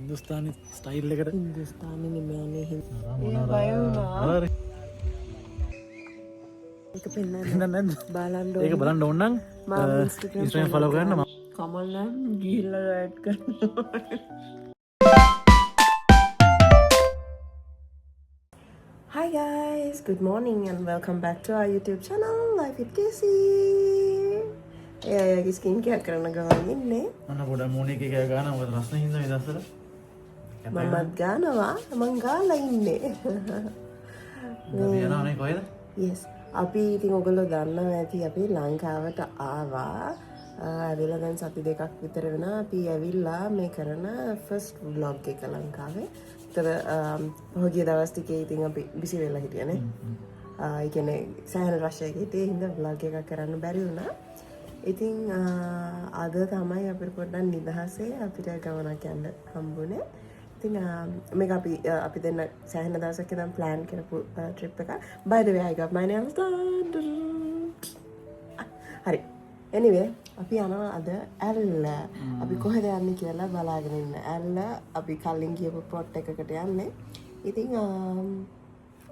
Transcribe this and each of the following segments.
Hindustani style එකට හින්දුස්ථානි නෙමෙයි ඒක පෙන්නන්න බලන්න ඒක බලන්න ඕන නම් Instagram follow කරන්න කමල් නම් ගිහිල්ලා ඇඩ් කරනවා. Hi guys, good morning and welcome back to our YouTube channel Life with Casey. එයාගේ ස්කින් කෙයාර් කරන ගමන් ඉන්නේ. අන්න පොඩ මොනික එක ගාන මොකද රස්නේ හින්දා මේ දවස්වල. මමත් ගානවා මං ගාලා ඉන්නේ. යනවා නේ කොහෙද? Yes. අපි ඉතින් ඔයගොල්ලෝ දන්නවා ඇති අපි ලංකාවට ආවා. ඇවිල්ලා දැන් සති දෙකක් විතර වෙනවා. අපි ඇවිල්ලා මේ කරන first vlog එක ලංකාවේ. ඒතර පහුගිය දවස් ටිකේ ඉතින් අපි බිසි වෙලා හිටියානේ. ඒ කියන්නේ සෑහෙන රෂ් එකේ හිටියේ හින්දා vlog එකක් කරන්න බැරි වුණා. ඉතින් අද තමයි අපිට පොඩ්ඩක් නිදහසේ අපිට ගමනක් යන්න හම්බුනේ. ඉතින් මේක අපි දෙන්න සෑහෙන දවසක් ඉඳන් plan කරපු trip එක. By the way, I got my nails done. හරි. Anyway, අපි යනවා අද ඇල්ල. අපි කොහෙද යන්නේ කියලා බලාගෙන ඉන්න. ඇල්ල අපි කලින් ගියපු plot එකකට යන්නේ. ඉතින්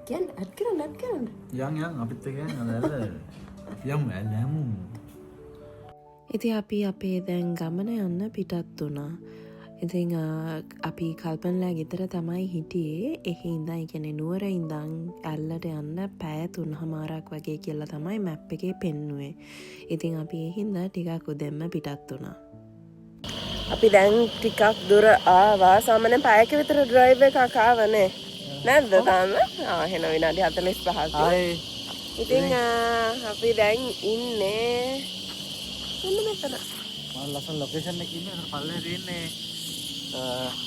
කියන්න ඇඩ් කරන්න. යන් අපිත් එක යන්න ඇල්ල. යමු ඇල්ලමු. ඉතින් අපි අපේ දැන් ගමන යන්න පිටත් වුණා. ඉතින් අපි කල්පනලා ගෙදර තමයි හිටියේ. එහි ඉඳන් කියන්නේ නුවර ඉඳන් ඇල්ලට යන්න පැය 3:00ක් වගේ කියලා තමයි මැප් එකේ පෙන්නුවේ. ඉතින් අපි ඒ හින්දා ටිකක් උදෙන්ම පිටත් වුණා. අපි දැන් ටිකක් දුර ආවා. සාමාන්‍යයෙන් පැයක විතර ඩ්‍රයිව් එකක් ආවනේ. නැද්ද තාම? එහෙනම් විනාඩි 45ක්. ඉතින් අපි දැන් ඉන්නේ මොන මෙතන? මම ලස්සන ලොකේෂන් එකක ඉන්නේ. අර පල්ලේ තියෙන්නේ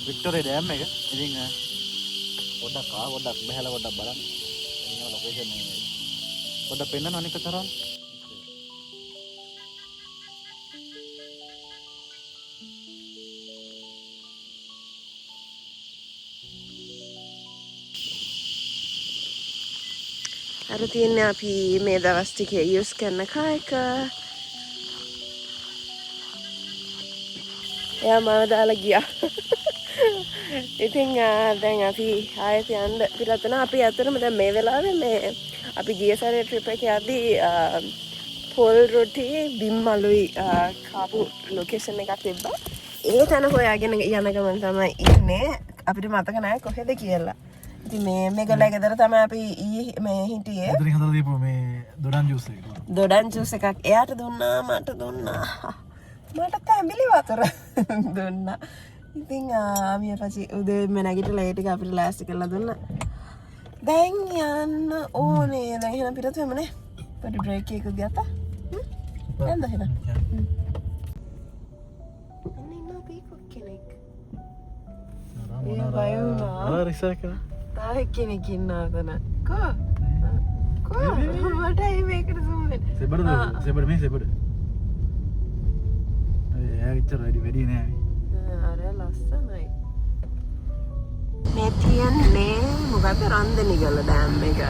වික්ටෝරියා ඩෑම් එක. ඉතින් පොඩ්ඩක් බහැලා පොඩ්ඩක් බලන්න. මේ ලොකේෂන් එක පොඩ්ඩක් පෙන්නන්න අනික තරම්. අර තියන්නේ අපි මේ දවස් ටිකේ යූස් කරන කායක. එයා මාව දාලා ගියා. ඉතින් දැන් අපි ආයෙත් යන්න පිටත් වෙනවා. අපි අතරම දැන් මේ වෙලාවේ මේ අපි ගිය සැරේ ට්‍රිප් එකේ යද්දී පොල් රොටි බිම්මලුයි කාපු ලොකේෂන් එකක් තිබ්බා. ඒ තැන හොයාගෙන යන ගමන් තමයි ඉන්නේ. අපිට මතක නැහැ කොහෙද කියලා. ඉතින් මේ ගලේ ගෙදර තමයි අපි මේ හිටියේ. ඉතින් හදලා දීපු මේ දොඩන් ජූස් එකක්. එයාට දුන්නා මට දුන්නා. මට තැඹිලි වතුර දුන්නා. ඉතින් ආමිය පස්සේ උදේම නැගිටලා ඒ ටික අපිට ලෑස්ති කරලා දුන්නා. දැන් යන්න ඕනේ. දැන් එහෙනම් පිටත් වෙමුනේ. පොඩි බ්‍රේක් එකක් ගත්තා. යන්න එහෙනම්. අනේ පීකෝ කෙනෙක්. අර රිසර්ච් කරා. තායි කෙනෙක් ඉන්නවා තන. කො මට මේකට සූම් වෙන්න. සෙබඩ. එච්චර වැඩි නෑ. අර ලස්සනයි. මේ තියන්නේ මොකද රන්දනිගල ඩෑම් එක.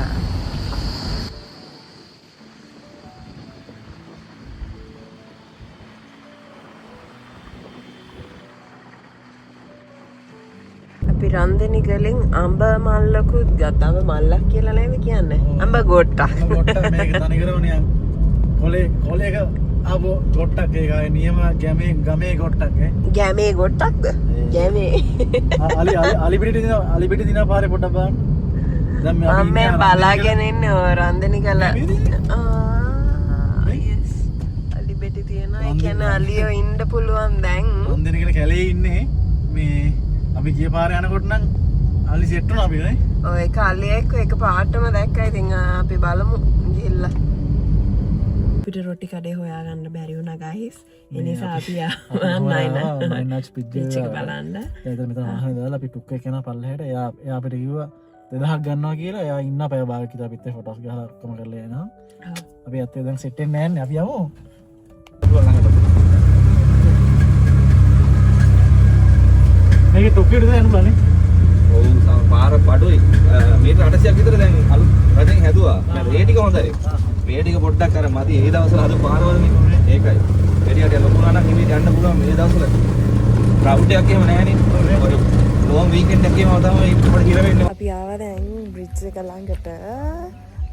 අපි රන්දනිගලෙන් අඹ මල්ලකුත් ගත්තා. අඹ මල්ලක් කියලා නේද කියන්නේ? අඹ ගොට්ටක්. මේක තනිකරවනේ කොලේක ආපෝ ගොට්ටක් ඒකයි නියම ගමේ ගොට්ටක් ගැමේ ගොට්ටක්ද? ගැමේ අලිපිට දින පාරේ පොඩ්ඩක් බලන්න. දැන් මම බලාගෙන ඉන්නේ රන්දනිකල. අලිපිට තියෙනවා. ඒ කියන්නේ අලියෝ ඉන්න පුළුවන් දැන්. රන්දනිකල කැලේ ඉන්නේ. මේ අපි ගිය පාරේ යනකොට නම් අලි සෙට් වුණා අපි නේ. ඔය ඒක අලියෙක් එක පාටම දැක්කා. ඉතින් අපි බලමු ගිහිල්ලා. අපිට රොටි කඩේ හොයාගන්න බැරි වුණා guys. ඒ නිසා අපි නයිනච් පිච්ච් එක බලන්න. එතන මෙතන ආහන දාලා අපි ටුක් එක යන පල්ලෙහාට එයා අපිට කිව්වා 2000ක් ගන්නවා කියලා. එයා ඉන්න පැය භාගයක් විතර අපිත් ෆොටෝස් ගහලා ඔක්කොම කරලා එනවා. අපි ඇත්තේ දැන් සෙට් වෙන්නේ නැහැ නේ. අපි යමු. මේක ටුක් එකට යන්න බලන්නේ. ඔව් පාර පඩුයි මීටර 800ක් විතර දැන් අලුත් රටෙන් හැදුවා. ඒ ටික හොඳයි. මේ ටික පොඩ්ඩක් අර මදි. ඒ දවස්වල හදපු පාරවලනේ. ඒකයි. වැඩි හරිය ලොකු නරක් හිමීට යන්න පුළුවන් මේ දවස්වල. ක්‍රවුඩ් එකක් එහෙම නැහැ නේ. වීකෙන්ඩ් එකේ මම තමයි පොඩි ඉර වෙන්නේ. අපි ආවා දැන් බ්‍රිජ් එක ළඟට.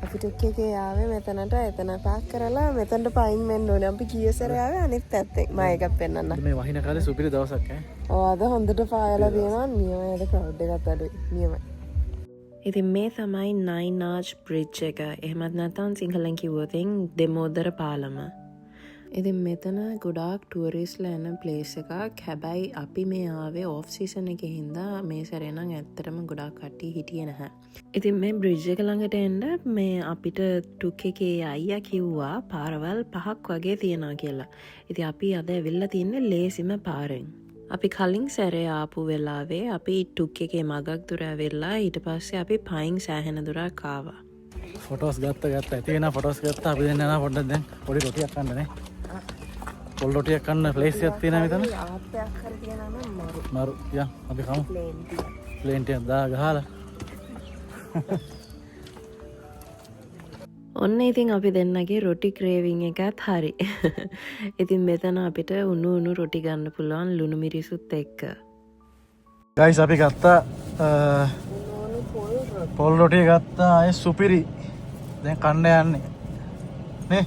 අපිට එකේ ආවේ මෙතනට එතන පාක් කරලා මෙතනට පයින් වෙන්න ඕනේ. අපි කීය සැරේ ආවේ අනිත් පැත්තෙන්. මම එකක් පෙන්නන්න. මේ වහින කාලේ සුපිරි දවසක් ඈ. ඔව් අද හොඳට පායලා තියෙනවා. නියමයි ක්‍රවුඩ් එකත් අඩුයි. නියමයි. ඉතින් මේ තමයි නයිනාජ් බ්‍රිජ් එක. එහෙමත් නැත්නම් සිංහලෙන් කිව්වොත් දෙමෝදර පාලම. ඉතින් මෙතන ගොඩාක් ටුවරිස්ලා එන ප්ලේස් එකක්. හැබැයි අපි මේ ආවේ ඔෆ් සීසන් එකේ හින්දා මේ සැරේ නම් ඇත්තටම ගොඩාක් කට්ටිය හිටියේ නැහැ. ඉතින් මේ බ්‍රිජ් එක ළඟට එන්න මේ අපිට ටුක් එකේ අයියා කිව්වා පාරවල් 5ක් වගේ තියනවා කියලා. ඉතින් අපි අද ඇවිල්ලා තින්නේ ලේසිම පාරෙන්. අපි කලින් සැරේ ආපු වෙලාවේ අපි ටුක් එකේ මගක් දුර ඇවිල්ලා ඊට පස්සේ අපි පයින් සෑහෙන දුරක් ආවා. ෆොටෝස් ගත්තා ඇති වෙන ෆොටෝස් ගත්තා. අපි දැන් යනවා පොඩ්ඩක් දැන් පොඩි රොටියක් කන්නනේ. පොල් රොටියක් කන්න ප්ලේස් එකක් තියෙනවා මෙතන. ආප්පයක් කර තියනවා නම් මරු යා අපි කමු. ප්ලේන් ටික දා ගහලා. ඔන්න ඉතින් අපි දෙන්නගේ රොටි ක්‍රේවිං එකත් හරි. ඉතින් මෙතන අපිට උණු රොටි ගන්න පුළුවන් ලුණු මිරිසුත් එක්ක. ගයිස් අපි ගත්තා පොල් රොටිය ගත්තා අය සුපිරි. දැන් කන්න යන්නේ. නේ?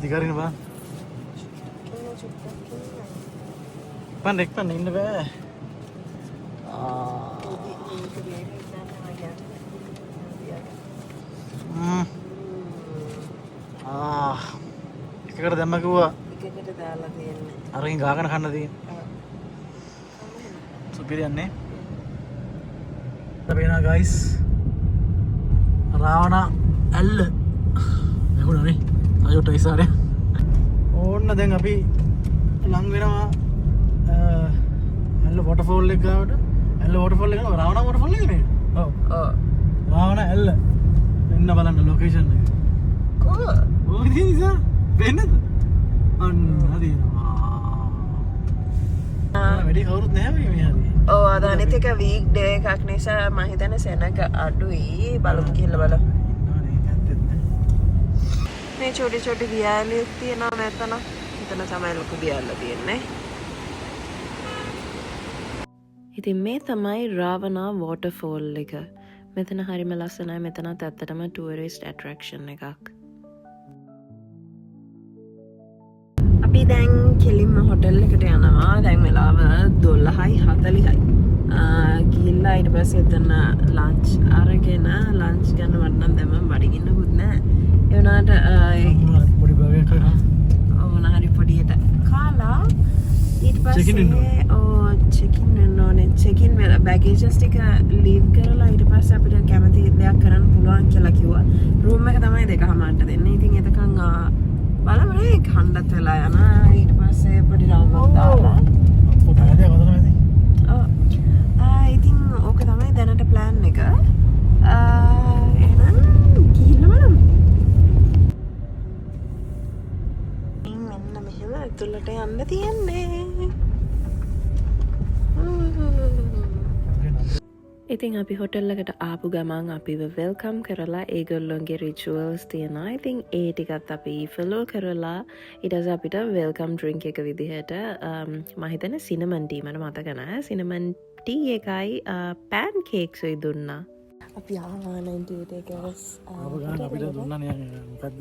දිගරින් බා. පන්න ඉන්න බෑ. එකකට දැම්ම කිව්වා එකකට දාලා තියෙන්නේ. අරකින් ගාගෙන කන්න තියෙන්නේ. සුපිරි යන්නේ. අපේනා ගයිස් රාවණ ඇල්ල ලැබුණානේ අයෝට ඉස්සරහ. ඕන්න දැන් අපි ලං වෙනවා ඇල්ල වොටර්ෆෝල් එක ගාවට. ඇල්ල වොටර්ෆෝල් එක නේ රාවණ වොටර්ෆෝල් එක නේ. ඔව්. රාවණ ඇල්ල එන්න බලන්න ලොකේෂන් එක. කොහොමද? ඔය දිසා වෙන්නද? අන්න හරිනවා. වැඩි කවුරුත් නැහැ මේ හරි. ඔව් අද අනිත් එක වීක් ඩේ එකක් නිසා මම හිතන්නේ සෙනඟ අඩුයි. බලමු කියලා බලමු. මේ චොටි ගියාලියක් තියෙනවා මෙතන. මෙතන තමයි ලොකු ගියාල්ල තියෙන්නේ. ඉතින් මේ තමයි රාවණා වොටර්ෆෝල් එක. මෙතන හරිම ලස්සනයි. මෙතනත් ඇත්තටම ටුවරිස්ට් ඇට්‍රැක්ෂන් එකක්. අපි දැන් කෙලින්ම හොටෙල් එකට යනවා. දැන් වෙලාව 12:40යි. ගිහිල්ලා ඊට පස්සේ එතන ලන්ච් අරගෙන ලන්ච් ගන්න මට නම් දැම්ම බඩගින්නකුත් නැහැ. ඒ වුණාට පොඩි බර්ගර් එකක් කරා. ඕන හරි පොඩියට කාලා ඊට පස්සේ චෙකින් වෙන්න ඕනේ. චෙකින් බැගේජස් ටික ලීව් කරලා ඊට පස්සේ අපිට කැමති දෙයක් කරන්න පුළුවන් කියලා කිව්වා. රූම් එක තමයි 2:00ට දෙන්නේ. ඉතින් එතකන් බලමු නේ කණ්ඩත් වෙලා යන ඊට පස්සේ පොඩි රවුමක් දාලා පොඩි හදේ වදන මැදි. ඉතින් ඕක තමයි දැනට ප්ලෑන් එක. එහෙනම් ගිහින් බලමු. මෙන්න මෙහෙම ඇතුළට යන්න තියෙන්නේ. ඉතින් අපි හොටෙල් එකට ආපු ගමන් අපිව වෙල්කම් කරලා ඒගොල්ලොන්ගේ රිචුවල්ස් තියෙනවා. ඉතින් ඒ ටිකත් අපි ෆලෝ කරලා ඊට පස්සේ අපිට වෙල්කම් ඩ්‍රින්ක් එක විදිහට මම හිතන්නේ සිනමන් ටී මට මතක නැහැ. සිනමන් ටී එකයි පෑන් කේක්ස් උයි දුන්නා. අපි ආවා 98 එකස් ආව ගන්න අපිට දුන්නානේ මොකද්ද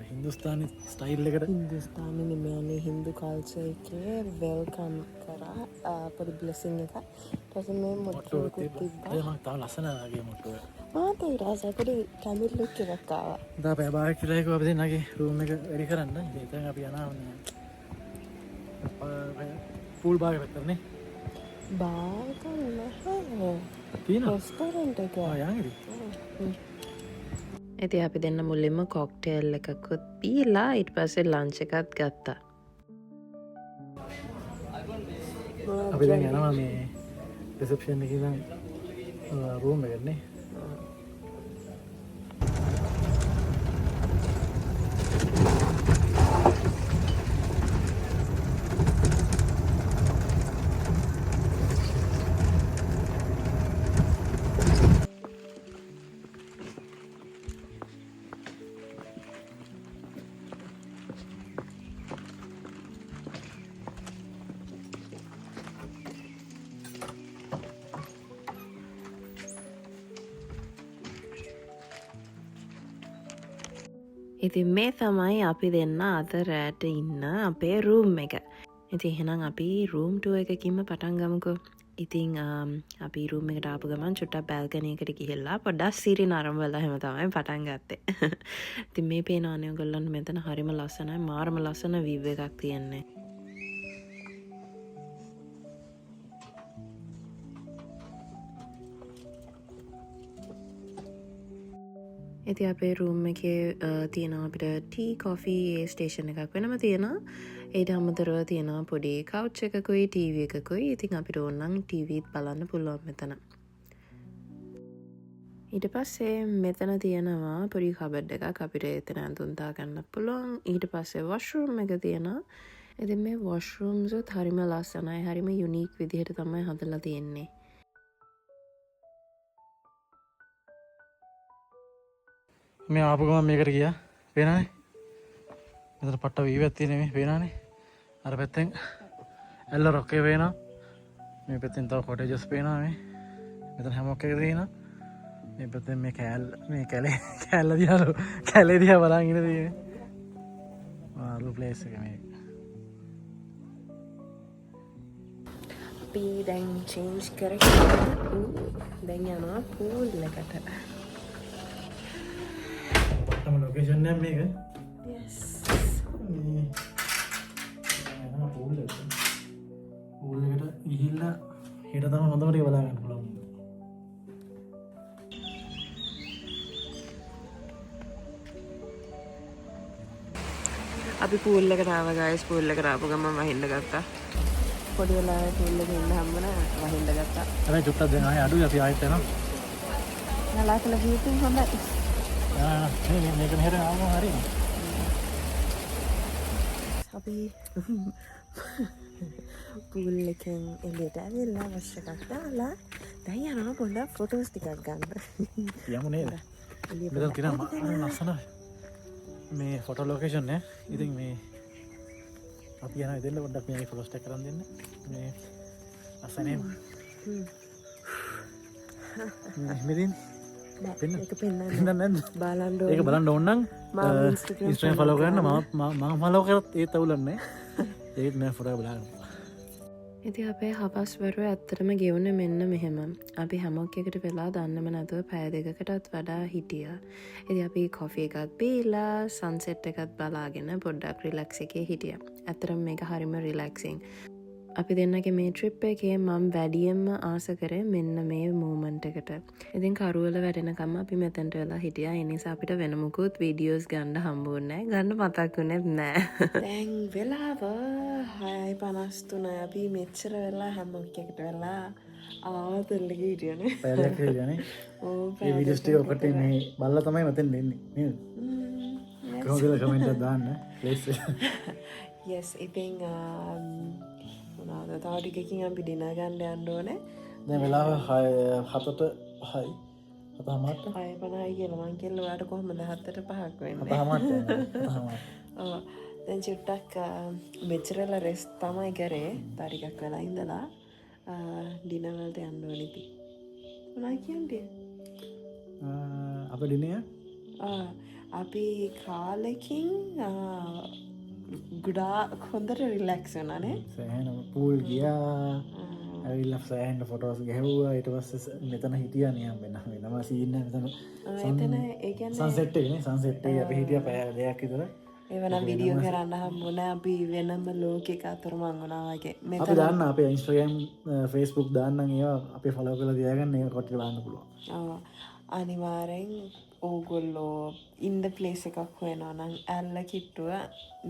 හින්දුස්තානි ස්ටයිල් එකට. හින්දුස්තානි නෙමෙයි හින්දු කල්චර් එකේ වෙල්කම් කරා පොඩි බ්ලෙසිං එකක්. ඊට පස්සේ මේ මොට්ටුවකුත් තිබ්බා. ඒක මම තාම ලස්සන ආගේ මොට්ටුව. මාත් ඒ රාසා පොඩි කැමිල් ලුක් එකක් ආවා. දා පැය භාගයක් කියලා ඒක අපි දෙන්නගේ රූම් එක රෙඩි කරන්න. ඉතින් අපි යනවා පූල් භාගයක් පැත්තට නේ. බාග නැහැ. තියෙනවා. රෙස්ටෝරන්ට් එක. යන්නේ. ඉතින් අපි දෙන්න මුලින්ම කොක්ටේල් එකකුත් පීලා ඊට පස්සේ ලන්ච් එකත් ගත්තා. අපි දැන් යනවා මේ රිසෙප්ෂන් එකේ ඉඳන් රූම් එකට නේ. ඉතින් මේ තමයි අපි දෙන්න අද රෑට ඉන්න අපේ රූම් එක. ඉතින් එහෙනම් අපි රූම් ටුවර් එකකින්ම පටන් ගමුකෝ. ඉතින් අපි රූම් එකට ආපු ගමන් චුට්ටක් බැල්කනි එකට ගිහිල්ලා පොඩ්ඩක් සිරි නරඹලා එහෙම තමයි පටන් ගත්තේ. ඉතින් මේ පේනවනේ ඔයගොල්ලන්ට මෙතන හරිම ලස්සනයි, මාරම ලස්සන view එකක් තියෙන්නේ. ඉති අපේ රූම් එකේ තියෙනවා අපිට ටී කොෆී ස්ටේෂන් එකක් වෙනම තියෙනවා. ඒට අමතරව තියෙනවා පොඩි කවුච් එකකුයි ටීවී එකකුයි. ඉතින් අපිට ඕනනම් ටීවීත් බලන්න පුළුවන් මෙතන. ඊට පස්සේ මෙතන තියෙනවා පොඩි කබඩ් එකක් අපිට එතන ඇඳුම් දාගන්න පුළුවන්. ඊට පස්සේ වොෂ්රූම් එක තියෙනවා. ඉතින් මේ වොෂ්රූම්ස් උත් හරිම ලස්සනයි. හරිම යුනික් විදිහට තමයි හදලා තියෙන්නේ. මේ ආපු ගමන් මේකට ගියා. පේනවනේ. මෙතන පට්ට වීව් එකක් තියෙන මේ පේනවනේ. අර පැත්තෙන් ඇල්ල රොක් එක පේනවා. මේ පැත්තෙන් තව කොටේජස් පේනවා මේ. මෙතන හැමොක් එක තියෙනවා. මේ පැත්තෙන් මේ කැලේ දිහා බලන් ඉන්න තියෙන්නේ. මාළු ප්ලේස් එක මේක. අපි දැන් චේන්ජ් කරගෙන දැන් යනවා පූල් එකට. තම ලොකේෂන් එක මේක. Yes. පූල් එකට ගිහිල්ලා හෙට තමයි හොඳම ටික බලා ගන්න පුළුවන්. අපි පූල් එකට ආවා guys. පූල් එකට ආපු ගමන් වහින්න ගත්තා. පොඩි වෙලාවේ පූල් එකේ ඉන්න හම්බුණා වහින්න ගත්තා. හැබැයි චුට්ටක් දැන් ආයේ අඩුයි අපි ආයෙත් යනවා. නලාකල ගිහින් හොඳයි. මේක මෙහෙට ආවම හරියනවා. අපි පූල් එකෙන් එළියට ඇවිල්ලා වොෂ් එකක් දාලා දැන් යනවා පොඩ්ඩක් ෆොටෝස් ටිකක් ගන්න. යමු නේද? මෙතන තියෙනවා ලස්සන මේ ෆොටෝ ලොකේෂන් එක. ඉතින් මේ අපි යනවා ඉතින් පොඩ්ඩක් මේ ෆොටෝස් ටික කරන් දෙන්න. මේ අසනේම. මෙදින් ඒක පෙන්නන්න නැද්ද? බලන්න ඒක බලන්න ඕන නම් මම Instagram follow කරන්න. මම follow කරත් ඒත් අවුලක් නැහැ. ඒත් මම ෆොටෝ බලන්න. ඉතින් අපේ හවස් වරුව ඇත්තටම ගෙවුනේ මෙන්න මෙහෙම. අපි හැමෝක් එකට වෙලා දන්නම නැතුව පැය දෙකකටත් වඩා හිටියා. ඉතින් අපි කොෆි එකක් බීලා සන්සෙට් එකත් බලාගෙන පොඩ්ඩක් රිලැක්ස් එකේ හිටියා. ඇත්තටම මේක හරිම රිලැක්සිං. අපි දෙන්නගේ මේ ට්‍රිප් එකේ මම වැඩියෙන්ම ආස කරේ මෙන්න මේ මූමන්ට් එකට. ඉතින් කරුවල වැඩෙනකම් අපි මෙතනට වෙලා හිටියා. ඒ නිසා අපිට වෙන මොකුත් වීඩියෝස් ගන්න හම්බුන්නේ නැහැ. ගන්න මතක් වුණෙත් නැහැ. දැන් වෙලාව 6:53. අපි මෙච්චර වෙලා හැමෝක් එකට වෙලා ආවතල්ලක හිටියනේ. පැයක් හිටියානේ. ඕ මේ වීඩියෝස් ටික ඔකට මේ බලලා තමයි මතෙන් දෙන්නේ නේද? කොහොමද කමෙන්ට් එකක් දාන්න ප්ලීස්. yes ඉතින් මොනවාද තව ටිකකින් අපි ඩිනර් ගන්න යන්න ඕනේ. දැන් වෙලාව 7:05යි. 7:00ට 6:50 කියලා මං කියලා ඔයාලට කොහොමද 7:05ක් වෙන්නේ? 7:00ට. ඔව් දැන් චුට්ටක් මෙච්චරලා රෙස්ට් තමයි කරේ. තාරිකක් වෙලා ඉඳලා ඩිනර් වලට යන්න ඕනේ ඉතින්. මොනවා කියන්නේ? අපේ ඩිනර් අපි කාලෙකින් ගොඩාක් හොඳට රිලැක්ස් වුණානේ. සෑහෙන පූල් ගියා. ඇවිල්ලා සෑහෙන ෆොටෝස් ගැහුවා. ඊට පස්සේ මෙතන හිටියා නියම් වෙනම සීන් එක මෙතන. එතන ඒ කියන්නේ සන්සෙට් එකනේ. සන්සෙට් එකේ අපි හිටියා පැය දෙකක් විතර. ඒවනම් වීඩියෝ කරන්න හම්බුණා. අපි වෙනම ලෝකයක අතරමං වුණා වගේ. අපි දාන්න අපේ Instagram Facebook දාන්නම් ඒවා අපි ෆලෝ කරලා තියාගන්න. ඒක කොට බලන්න පුළුවන්. ඔව් අනිවාර්යෙන් ඕගොල්ලෝ ඉන්න ප්ලේස් එකක් හොයනවා නම් ඇල්ල කිට්ටුව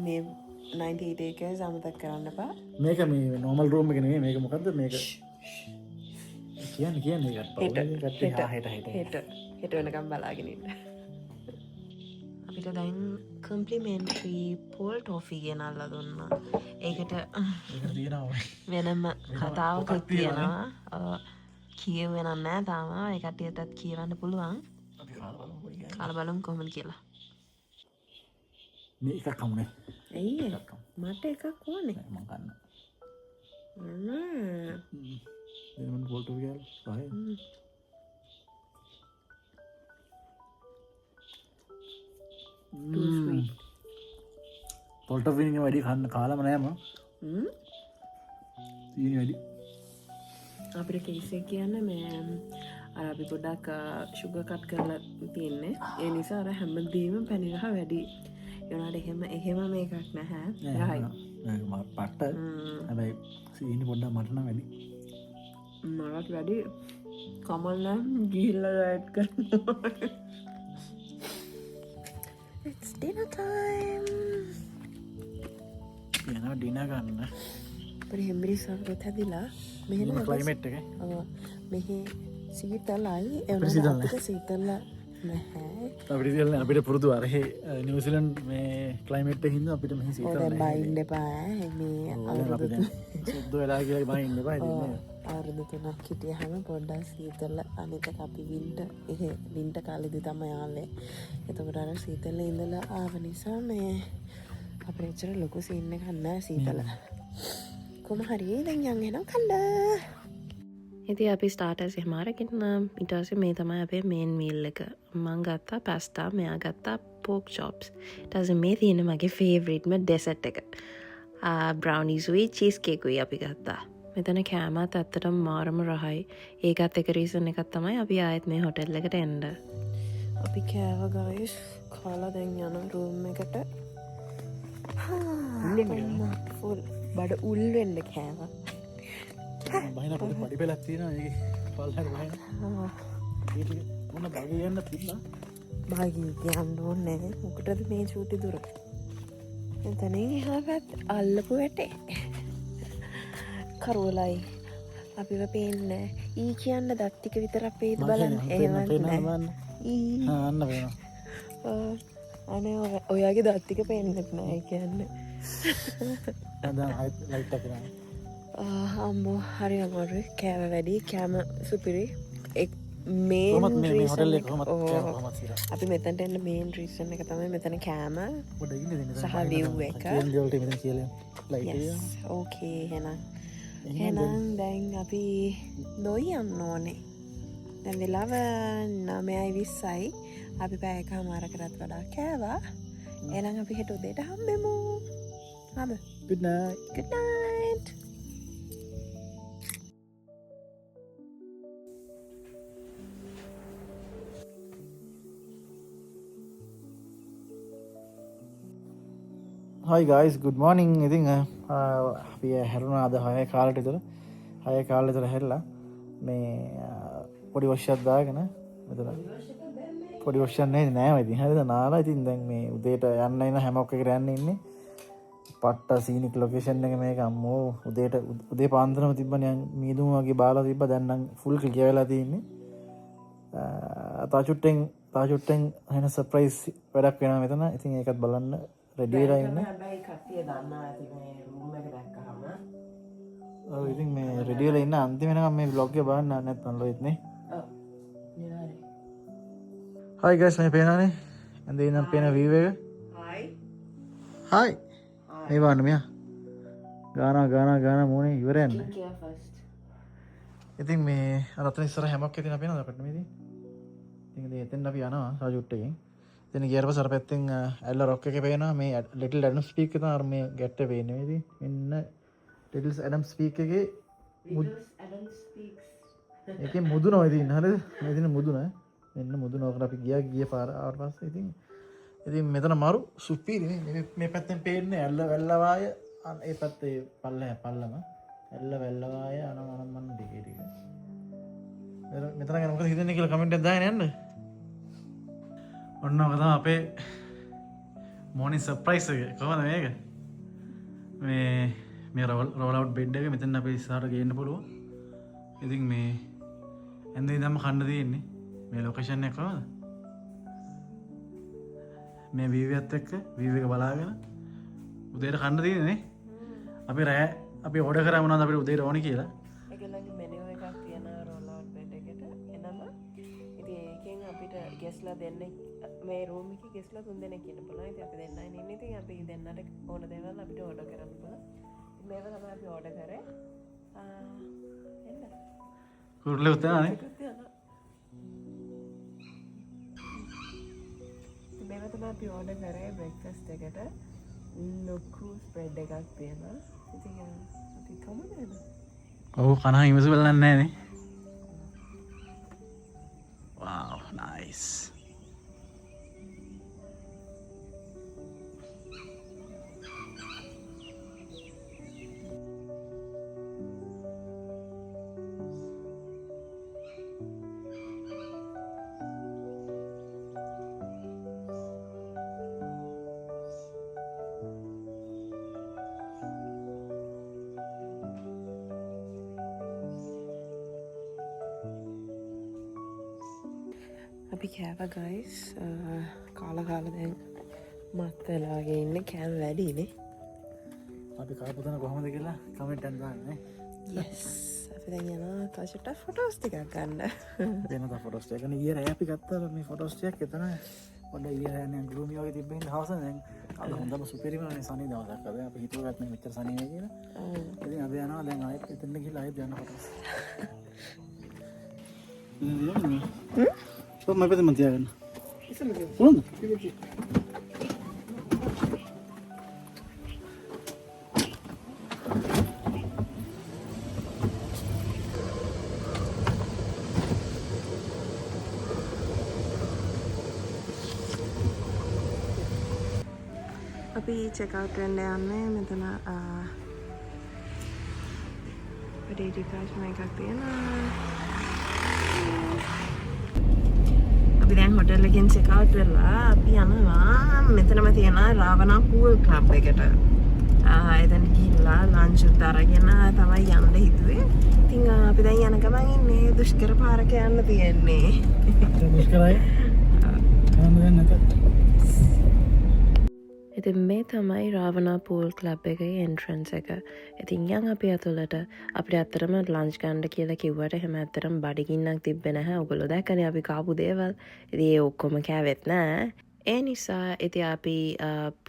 මේ 98 acres අමතක කරන්න එපා. මේක මේ normal room එක නෙමෙයි. මේක මොකද්ද මේක? කියන්නේ හෙට වෙනකම් බලාගෙන ඉන්න. අපිට දැන් කම්ප්ලිමෙන්ටරි පෝල් ටෝෆී ගෙනල්ලා දුන්නා. ඒකට වෙනම කතාවකුත් තියෙනවා. කියවෙන්න නෑ තාම. ඒ කට්ටියටත් කියවන්න පුළුවන්. කාලා බලමු කොහොමද කියලා. මේ එකක් කමුනේ. ඇයි මට එකක් ඕනේ. මම ගන්න. මම බෝල්ට් එක ගාලා too sweet. පොල්ට පිනික වැඩි කන්න කාලම නෑම සීනි වැඩි. අපිට කේසේ කියන්න මේ අර අපි ගොඩක් ශුග කට් කරලා තියන්නේ ඒ නිසා අර හැමදීම පැනිරහ වැඩි යනට එහෙම මේකක් නැහැ රහයි පට්ට හැබැයි සීනි පොඩ්ඩ මටන වැඩි මරත් වැඩි කමල්නම් ගිල්ල ඇඩ් කරනවා. It's dinner time. යනවා ඩිනර් ගන්න. අපේ හෙම්බිරි සමරත් හැදිලා මෙහෙම ක්ලයිමේට් එක. මෙහි සීතලයි සීතල අපිට සීතල නැහැ. අපිට පුරුදු අරහේ නිවසිලන්ඩ් මේ ක්ලයිමේට් එක හින්දා අපිට මෙහි සීතල දැන් බයින්න එපා මේ අවුරුදු සුද්ද වෙලා කියලා බයින්න එපා ඉතින් අවුරුදු 3ක් හිටියහම පොඩ්ඩක් සීතල අනිතක අපි වින්ට කාලෙදි තමයි ආවේ. එතකොට අර සීතල ඉඳලා ආව නිසා මේ අපිට එච්චර ලොකු සීන් එකක් නැහැ සීතල. කොහොම හරි දැන් යන් එනවා කන්න. ඉතින් අපි ස්ටාර්ටර්ස් එහෙම අරගෙන ඊට පස්සේ මේ තමයි අපේ මේන් මීල් එක. මම ගත්තා පාස්තා, මෙයා ගත්තා පෝක් චොප්ස්. ඊට පස්සේ මේ තියෙන මගේ ෆේවරිට්ම ඩෙසර්ට් එක. බ්‍රවුනීස් උයි චීස් කේක් උයි අපි ගත්තා. මෙතන කෑමත් ඇත්තටම මාරම රහයි. ඒකත් එක රීසන් එකක් තමයි අපි ආයෙත් මේ හොටෙල් එකට එන්න. අපි කෑව ගයිස් කාලා දැන් යන රූම් එකට. ෆුල් බඩ උල් වෙන්න කෑවා. බහින පොඩි පඩි පෙලක් තියෙනවා ඒක පල්ලට බහින. ඒක මොන බග යන්න තිබ්බා? බාගී කියන්න ඕනේ නැහැ. මොකටද මේ චූටි දුර? එතනින් එහා පැත්ත අල්ලපු වැටේ. කරෝලයි අපිව පේන්නේ ඊ කියන්න දත් ටික විතරක් පේද බලන්න. එහෙම නැහැ. අන්න වෙනවා. අනේ ඔයාගේ දත් ටික පේන්නෙත් නැහැ කියන්නේ. දැන් හයිට් ලයිට් එක නෑ. අම්මෝ හරි අමාරුයි කෑම වැඩි කෑම සුපිරි කොහොමද මේ හොටෙල් එක කොහොමද අපි මෙතනට එන්න මේන් රීසන් එක තමයි මෙතන කෑම පොඩ්ඩ ඉන්න දෙන්න සහ view එක. කියන දේ වලට මෙතන කියලා ලයිට් එක. ඕකේ එහෙනම් දැන් අපි දොයි යන්න ඕනේ. දැන් වෙලාව 9:20යි. අපි පැය එකමාරකටත් වඩා කෑවා. එහෙනම් අපි හෙට උදේට හම්බෙමු. හම්බ. Good night. Good night. Hi guys, good morning. ඉතින් අපි හැරුණා අද 6 කාලට විතර. 6 කාලෙ විතර හැරිලා මේ පොඩි වොෂ්යක් දාගෙන මෙතන පොඩි වොෂ්යක් නෑ ඉතින් හරිද නාලා ඉතින් දැන් මේ උදේට යන්න ඉන්න හැමෝක් එකට යන්න ඉන්නේ. පට්ට සීනික් ලොකේෂන් එක මේක අම්මෝ උදේට උදේ පාන්දරම තිබ්බනේ මීදුම වගේ බාලා තිබ්බ දැන් නම් ෆුල් ක්ලියර් වෙලා තියෙන්නේ. තාචුට්ටෙන් වෙන සර්ප්‍රයිස් වැඩක් වෙනවා මෙතන. ඉතින් ඒකත් බලන්න රෙඩි වෙලා ඉන්න. හැබැයි කට්ටිය දන්නා ඇති මේ රූම් එක දැක්කහම. ඔව් ඉතින් මේ රෙඩි වෙලා ඉන්න අන්තිම වෙනකම් මේ vlog එක බලන්න නැත්නම් ලොයිත් නේ. ඔව්. නිවාරේ. Hi guys මේ පේනවනේ. ඇඳේ ඉන්න පේන view එක. Hi. Hi. මේ බලන්න මෙයා. ගාන මොනේ ඉවර යන්නේ. Care first. ඉතින් මේ අතන ඉස්සර හැමක් ඇතින පේනවද අපිට මේදී? ඉතින් එතෙන් අපි යනවා සාජුට් එකෙන්. ඉතින් ගියාට පස්සේ අර පැත්තෙන් ඇල්ල රොක් එකේ පේනවා මේ ලිටල් ඇඩම් ස්පීක් එක තමයි මේ ගැට්ටේ පේන්නේ මේදී. මෙන්න ලිටල් ඇඩම් ස්පීක් එකේ ඒකේ මුදුන ඔය තියෙන හරිද? මේ තියෙන මුදුන. මෙන්න මුදුන ඔකට අපි ගිය පාර ආවට පස්සේ ඉතින් මෙතන මරු සුපිරි නේ. මේ පැත්තෙන් පේන්නේ ඇල්ල වැල්ලවාය ඒ පැත්තේ පල්ලම ඇල්ල වැල්ලවාය අනමන ටික. මෙතන ගැන මොකද හිතන්නේ කියලා කමෙන්ට් එකක් දාගෙන යන්න. ඔන්න ඔක තමයි අපේ මෝර්නින් සර්ප්‍රයිස් එක. කොහොමද මේක? මේ රෝල් අවුට් බෙඩ් එක මෙතන අපි ඉස්සරහට ගේන්න පුළුවන්. ඉතින් මේ ඇඳේ ඉඳන්ම කන්න තියෙන්නේ. මේ ලොකේෂන් එක කොහමද? මේ view එකත් එක්ක view එක බලාගෙන උදේට කන්න තියෙන්නේ නේ. අපි ඕඩර් කරා මොනවද අපිට උදේට ඕනේ කියලා. ඒගොල්ලන්ගේ මෙනු එකක් තියෙනවා රෝල් අවුට් බෙඩ් එකට. එනම ඉතින් ඒකෙන් අපිට ගෙස්ලා දෙන්නේ මේ රූම් එකේ ගෙස්ලා 3 දෙනෙක් ඉන්න පුළුවන්. ඉතින් අපි දෙන්නයි ඉන්නේ. ඉතින් අපි දෙන්නට ඕන දේවල් අපිට ඕඩර් කරන්න පුළුවන්. මේව තමයි අපි ඕඩර් කරේ. එන්න. කුරුල්ලේ උතනනේ. මේව තමයි මෙතන අපි ඕඩර් කරේ බ්‍රෙක්ෆාස්ට් එකට ලොකු ස්ප්‍රෙඩ් එකක් තියෙනවා. ඉතින් අපි කමු නේද? ඔව් කනවා ඉමසිබල් නැහැ නේ. Wow, nice. අපි කෑව ගයිස් කාලා දැන් මත් වෙලා වගේ ඉන්නේ කෑම වැඩිනේ. අපි කාපු තැන කොහොමද කියලා කමෙන්ට් එකක් දාන්න නේ. yes අපි දැන් යනවා තවචට ෆොටෝස් ටිකක් ගන්න. දෙන්න තා ෆොටෝස් ටික ගන්න ඊයේ රෑ අපි ගත්තා මේ ෆොටෝස් ටිකක් එතන පොඩ්ඩක් ඊයේ රෑ නේ ග්‍රූමි වගේ තිබ්බ හින්දා හවස දැන් අද හොඳම සුපිරිම නේ සනී දවසක් අද අපි හිතුවගත් මේ මෙච්චර සනී වෙයි කියලා. ඉතින් අද යනවා දැන් ආයෙත් එතන ගිහලා ආයෙත් යන්න ෆොටෝස්. මම පැත්තෙන් මම තියාගන්න. පුළුවන්ද? අපි චෙක් අවුට් වෙන්න යන්නේ මෙතන ඩේටි පාස් එකක් තියෙනවා. අපි දැන් හොටෙල් එකෙන් චෙක් අවුට් වෙලා අපි යනවා මෙතනම තියෙන රාවණා පූල් ක්ලබ් එකට. එතන ගිහිල්ලා ලන්ච් උත් අරගෙන තමයි යන්න හිතුවේ. ඉතින් අපි දැන් යන ගමන් ඉන්නේ දුෂ්කර පාරක යන්න තියෙන්නේ. දුෂ්කරයි. යන්න දැන් නැත. ඉතින් මේ තමයි රාවණා පූල් ක්ලබ් එකේ එන්ට්‍රන්ස් එක. ඉතින් යන් අපි ඇතුළට අපිට ඇත්තටම ලන්ච් ගන්න කියලා කිව්වට එහෙම ඇත්තටම බඩගින්නක් තිබ්බේ නැහැ. ඔයගොල්ලෝ දැක්කනේ අපි කාපු දේවල්. ඉතින් ඒ ඔක්කොම කෑවෙත් නෑ. ඒ නිසා ඉතින් අපි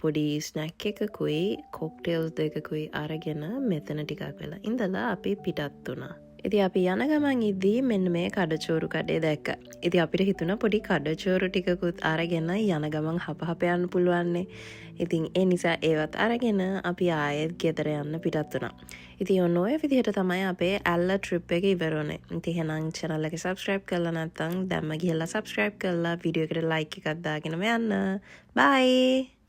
පොඩි ස්නැක් එකකුයි කොක්ටේල්ස් දෙකකුයි අරගෙන මෙතන ටිකක් වෙලා ඉඳලා අපි පිටත් වුණා. ඉතින් අපි යන ගමන් ඉදී මෙන්න මේ කඩචෝරු කඩේ දැක්කා. ඉතින් අපිට හිතුණා පොඩි කඩචෝරු ටිකකුත් අරගෙන යන ගමන් හපහප යන්න පුළුවන්නේ. ඉතින් ඒ නිසා ඒවත් අරගෙන අපි ආයෙත් ගෙදර යන්න පිටත් වුණා. ඉතින් ඔන්න ඔය විදිහට තමයි අපේ ඇල්ල ට්‍රිප් එක ඉවර වුණේ. ඉතින් එහෙනම් channel එක subscribe කරලා නැත්නම් දැම්ම ගිහලා subscribe කරලා වීඩියෝ එකට like එකක් දාගෙනම යන්න. bye